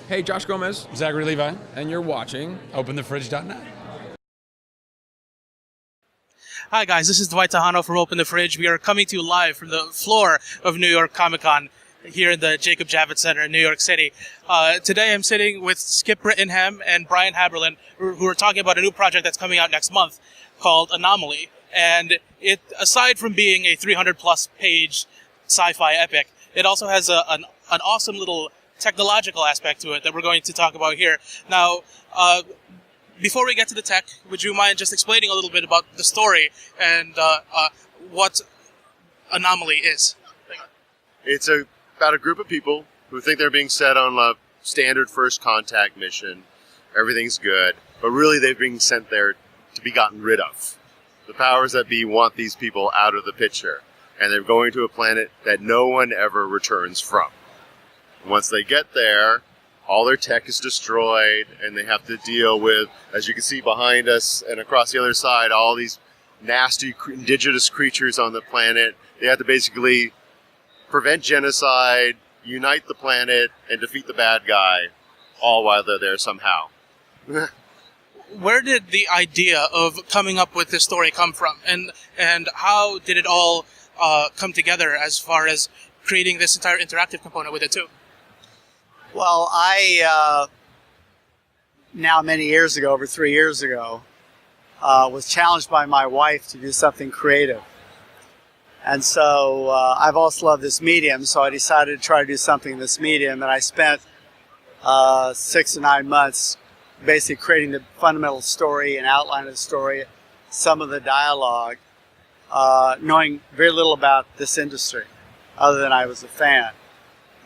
Hey, Josh Gomez. Zachary Levi. And you're watching OpenTheFridge.net. Hi guys, this is Dwight Tejano from Open the Fridge. We are coming to you live from the floor of New York Comic Con here in the Jacob Javits Center in New York City. Today I'm sitting with Skip Brittenham and Brian Haberlin, who are talking about a new project that's coming out next month called Anomaly. And it, aside from being a 300-plus page sci-fi epic, it also has an awesome little technological aspect to it that we're going to talk about here. Now, before we get to the tech, would you mind just explaining a little bit about the story and what Anomaly is? It's about a group of people who think they're being set on a standard first contact mission. Everything's good, but really they've been sent there to be gotten rid of. The powers that be want these people out of the picture, and they're going to a planet that no one ever returns from. Once they get there, all their tech is destroyed, and they have to deal with, as you can see behind us and across the other side, all these nasty indigenous creatures on the planet. They have to basically prevent genocide, unite the planet, and defeat the bad guy, all while they're there somehow. Where did the idea of coming up with this story come from, and how did it all come together as far as creating this entire interactive component with it too? Well, I, now many years ago, over 3 years ago, was challenged by my wife to do something creative. And so I've always loved this medium, so I decided to try to do something in this medium, and I spent 6 to 9 months basically creating the fundamental story and outline of the story, some of the dialogue, knowing very little about this industry, other than I was a fan.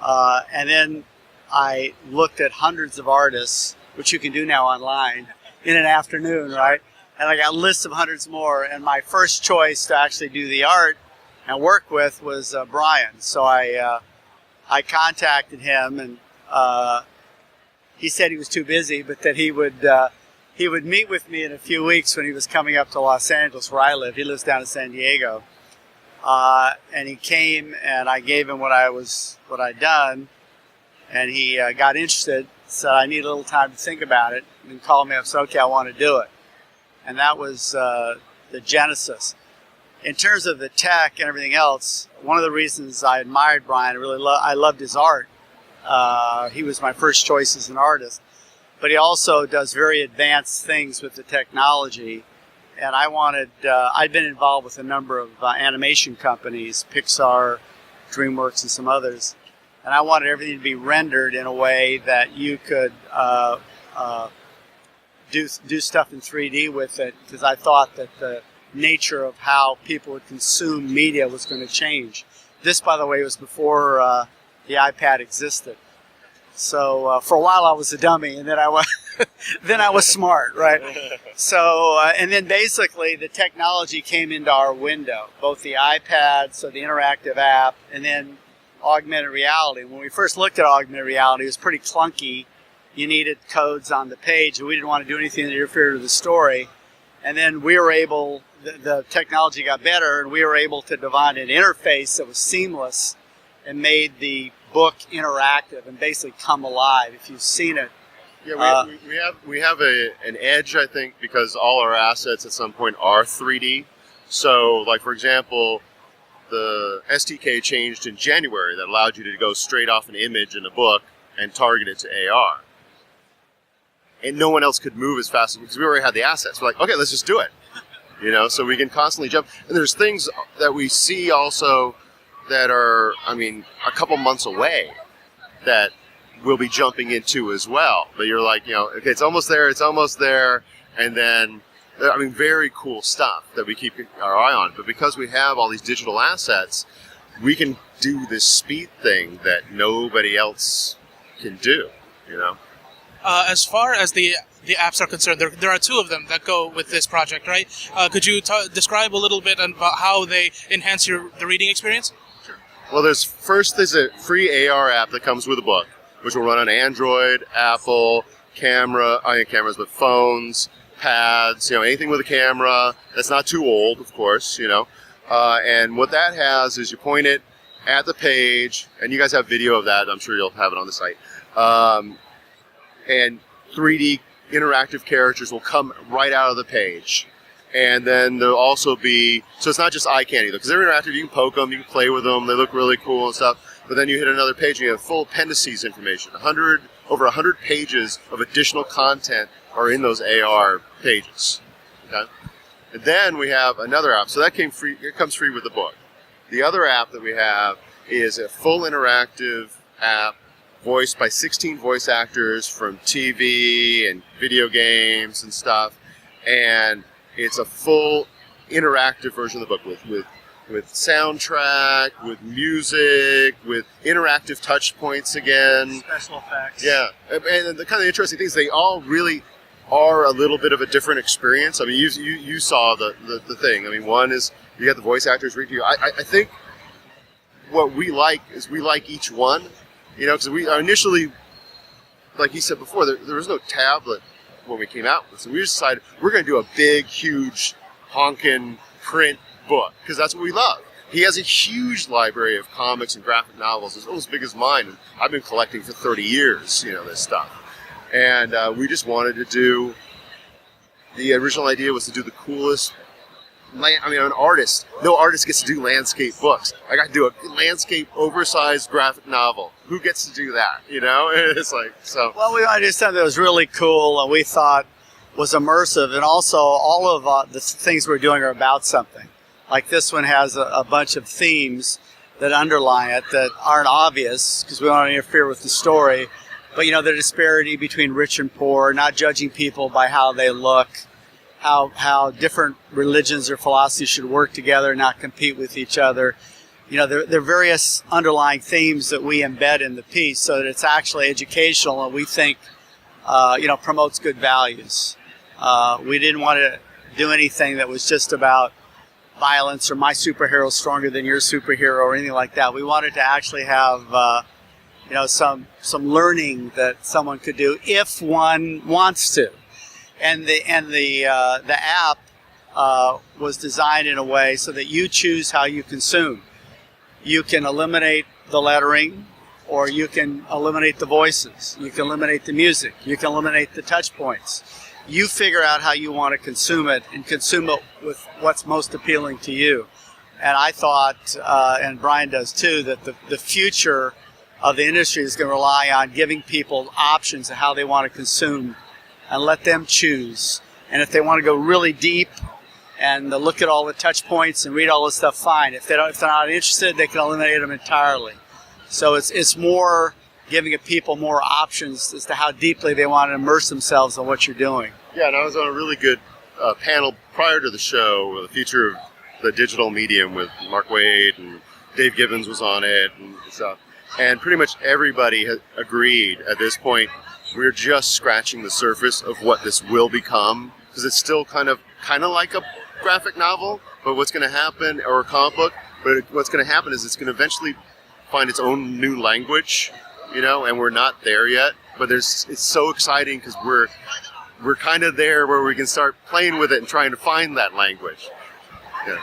And then I looked at hundreds of artists, which you can do now online, in an afternoon, right? And I got lists of hundreds more, and my first choice to actually do the art and work with was Brian. So I contacted him, and he said he was too busy, but that he would meet with me in a few weeks when he was coming up to Los Angeles, where I live. He lives down in San Diego. And he came, and I gave him what I'd done. And he got interested, said, I need a little time to think about it, and called me up and said, okay, I want to do it. And that was the genesis. In terms of the tech and everything else, one of the reasons I admired Brian, I loved his art. He was my first choice as an artist. But he also does very advanced things with the technology. And I'd been involved with a number of animation companies, Pixar, DreamWorks, and some others. And I wanted everything to be rendered in a way that you could do stuff in 3D with it, because I thought that the nature of how people would consume media was going to change. This, by the way, was before the iPad existed. So for a while I was a dummy, and then I was smart, right? So and then basically the technology came into our window, both the iPad, so the interactive app, and then augmented reality. When we first looked at augmented reality, it was pretty clunky. You needed codes on the page, and we didn't want to do anything that interfered with the story. And then we were able, the technology got better, and we were able to devise an interface that was seamless and made the book interactive and basically come alive. If you've seen it. Yeah, we have an edge, I think, because all our assets at some point are 3D. So, like, for example, the SDK changed in January that allowed you to go straight off an image in a book and target it to AR. And no one else could move as fast because we already had the assets. We're like, okay, let's just do it. So we can constantly jump. And there's things that we see also that are, a couple months away that we'll be jumping into as well. But you're like, okay, it's almost there. And then, very cool stuff that we keep our eye on. But because we have all these digital assets, we can do this speed thing that nobody else can do, As far as the apps are concerned, there are two of them that go with this project, right? Could you describe a little bit about how they enhance the reading experience? Sure. Well, there's a free AR app that comes with a book, which will run on Android, Apple, cameras with phones, pads, anything with a camera that's not too old, of course, and what that has is you point it at the page, and you guys have video of that. I'm sure you'll have it on the site. and 3D interactive characters will come right out of the page. And then there'll also be, so it's not just eye candy, because they're interactive, you can poke them, you can play with them, they look really cool and stuff, but then you hit another page and you have full appendices information. Over 100 pages of additional content are in those AR pages. Okay? And then we have another app, so that comes free with the book. The other app that we have is a full interactive app voiced by 16 voice actors from TV and video games and stuff, and it's a full interactive version of the book with soundtrack, with music, with interactive touch points again. Special effects. Yeah, and the kind of interesting thing is they all really are a little bit of a different experience. I mean, you saw the thing. I mean, one is you got the voice actors read to you. I think what we like is we like each one, because we initially, like he said before, there was no tablet when we came out with it. So we decided we're going to do a big, huge, honkin' print book, because that's what we love. He has a huge library of comics and graphic novels. It's almost as big as mine, and I've been collecting for 30 years, this stuff. And we just wanted to do, the original idea was to do the coolest, an artist, no artist gets to do landscape books. I got to do a landscape, oversized graphic novel. Who gets to do that, It's like, so. Well, we wanted to do something that was really cool and we thought was immersive, and also all of the things we're doing are about something. Like this one has a bunch of themes that underlie it that aren't obvious because we don't want to interfere with the story. But, the disparity between rich and poor, not judging people by how they look, how different religions or philosophies should work together, not compete with each other. There are various underlying themes that we embed in the piece so that it's actually educational and we think, promotes good values. We didn't want to do anything that was just about violence or my superhero is stronger than your superhero or anything like that. We wanted to actually have, some learning that someone could do if one wants to. And the app was designed in a way so that you choose how you consume. You can eliminate the lettering, or you can eliminate the voices. You can eliminate the music. You can eliminate the touch points. You figure out how you want to consume it and consume it with what's most appealing to you. And I thought, and Brian does too, that the future of the industry is going to rely on giving people options of how they want to consume and let them choose. And if they want to go really deep and look at all the touch points and read all this stuff, fine. If they're not interested, they can eliminate them entirely. So it's more giving people more options as to how deeply they want to immerse themselves in what you're doing. Yeah, and I was on a really good panel prior to the show, the future of the digital medium, with Mark Wade, and Dave Gibbons was on it and stuff. And pretty much everybody has agreed at this point we're just scratching the surface of what this will become, because it's still kind of like a graphic novel, but what's going to happen, or a comic book, but what's going to happen is it's going to eventually find its own new language, and we're not there yet, but it's so exciting because we're kind of there where we can start playing with it and trying to find that language. Yeah.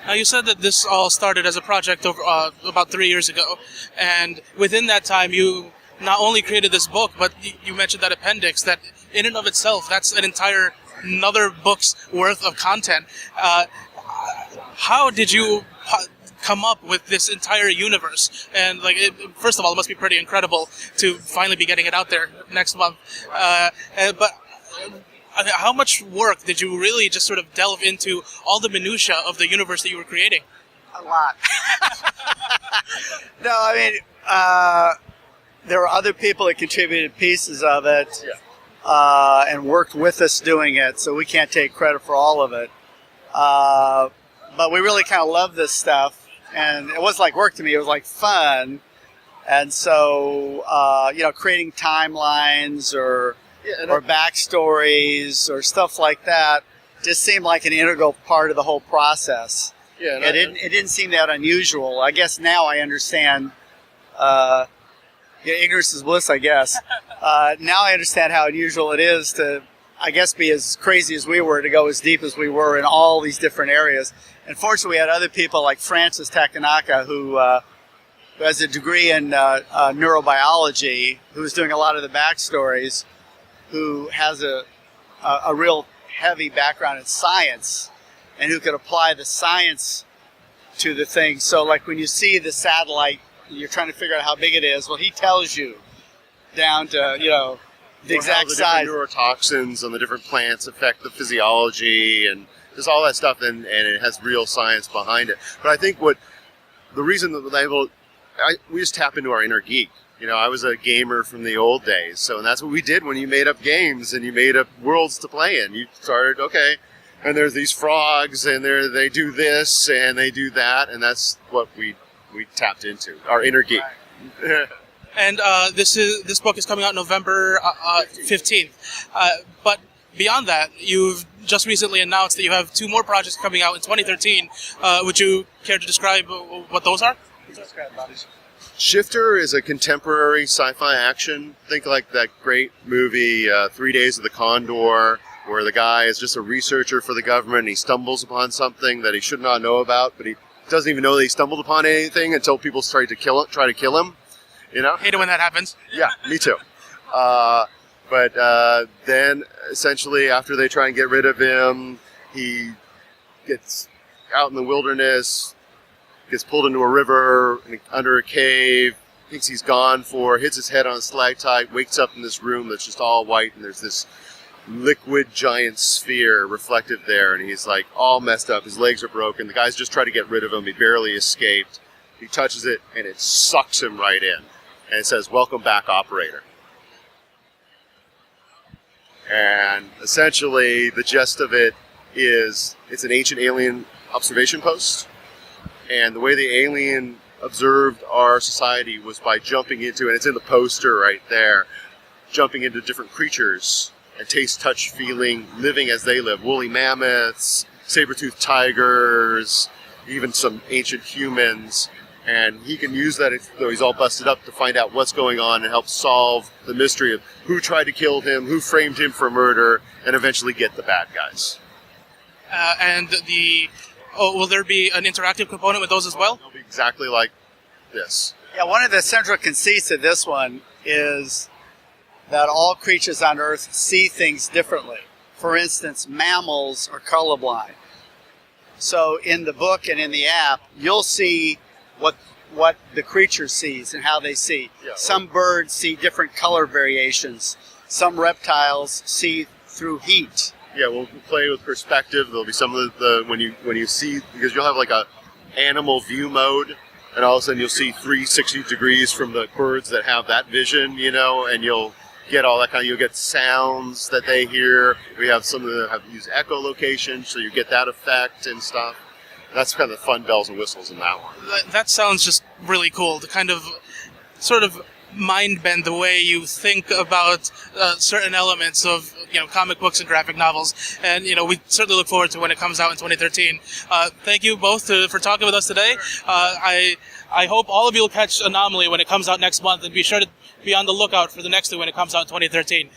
Now, you said that this all started as a project about 3 years ago, and within that time you not only created this book, but you mentioned that appendix that in and of itself, that's an entire another book's worth of content. How did you come up with this entire universe? And first of all, it must be pretty incredible to finally be getting it out there next month. But how much work did you really just sort of delve into all the minutia of the universe that you were creating? A lot. No, I mean, there were other people that contributed pieces of it. Yeah. And worked with us doing it, so we can't take credit for all of it. But we really kind of love this stuff, and it wasn't like work to me, it was like fun. And so, creating timelines or backstories or stuff like that just seemed like an integral part of the whole process. Yeah, it didn't seem that unusual. I guess now I understand. Ignorance is bliss, I guess. Now I understand how unusual it is to, I guess, be as crazy as we were, to go as deep as we were in all these different areas. And fortunately, we had other people like Francis Takanaka, who has a degree in neurobiology, who was doing a lot of the backstories. who has a real heavy background in science and who could apply the science to the thing. So like when you see the satellite, you're trying to figure out how big it is. Well, he tells you down to, the exact the size. Different neurotoxins on the different plants affect the physiology and just all that stuff, and it has real science behind it. But I think the reason that we just tap into our inner geek. I was a gamer from the old days, so that's what we did when you made up games and you made up worlds to play in. You started, okay, and there's these frogs, and they do this and they do that, and that's what we tapped into, our inner geek. And this book is coming out November 15th. But beyond that, you've just recently announced that you have 2 more projects coming out in 2013. Would you care to describe what those are? Shifter is a contemporary sci-fi action. Think like that great movie 3 Days of the Condor, where the guy is just a researcher for the government and he stumbles upon something that he should not know about, but he doesn't even know that he stumbled upon anything until people try to kill him. Hate it when that happens. Yeah, me too. But then essentially after they try and get rid of him, he gets out in the wilderness, gets pulled into a river, under a cave, thinks he's gone hits his head on a stalactite, wakes up in this room that's just all white, and there's this liquid giant sphere reflective there, and he's like all messed up, his legs are broken, the guys just try to get rid of him, he barely escaped, he touches it, and it sucks him right in, and it says, "Welcome back, operator." And essentially, the gist of it is, it's an ancient alien observation post, and the way the alien observed our society was by jumping into, and it's in the poster right there, jumping into different creatures and taste, touch, feeling, living as they live. Woolly mammoths, saber-toothed tigers, even some ancient humans. And he can use that, though he's all busted up, to find out what's going on and help solve the mystery of who tried to kill him, who framed him for murder, and eventually get the bad guys. Will there be an interactive component with those as well? It'll be exactly like this. Yeah, one of the central conceits of this one is that all creatures on Earth see things differently. For instance, mammals are colorblind. So in the book and in the app, you'll see what the creature sees and how they see. Yeah. Some birds see different color variations. Some reptiles see through heat. Yeah, we'll play with perspective. There'll be some of the when you see, because you'll have like a animal view mode, and all of a sudden you'll see 360 degrees from the birds that have that vision, and you'll get all that you'll get sounds that they hear. We have some that have use echolocation, so you get that effect and stuff. That's kind of the fun bells and whistles in that one. That sounds just really cool, to kind of sort of mind bend the way you think about certain elements of comic books and graphic novels, and we certainly look forward to when it comes out in 2013. Thank you both for talking with us today. I hope all of you will catch Anomaly when it comes out next month, and be sure to be on the lookout for the next one when it comes out in 2013.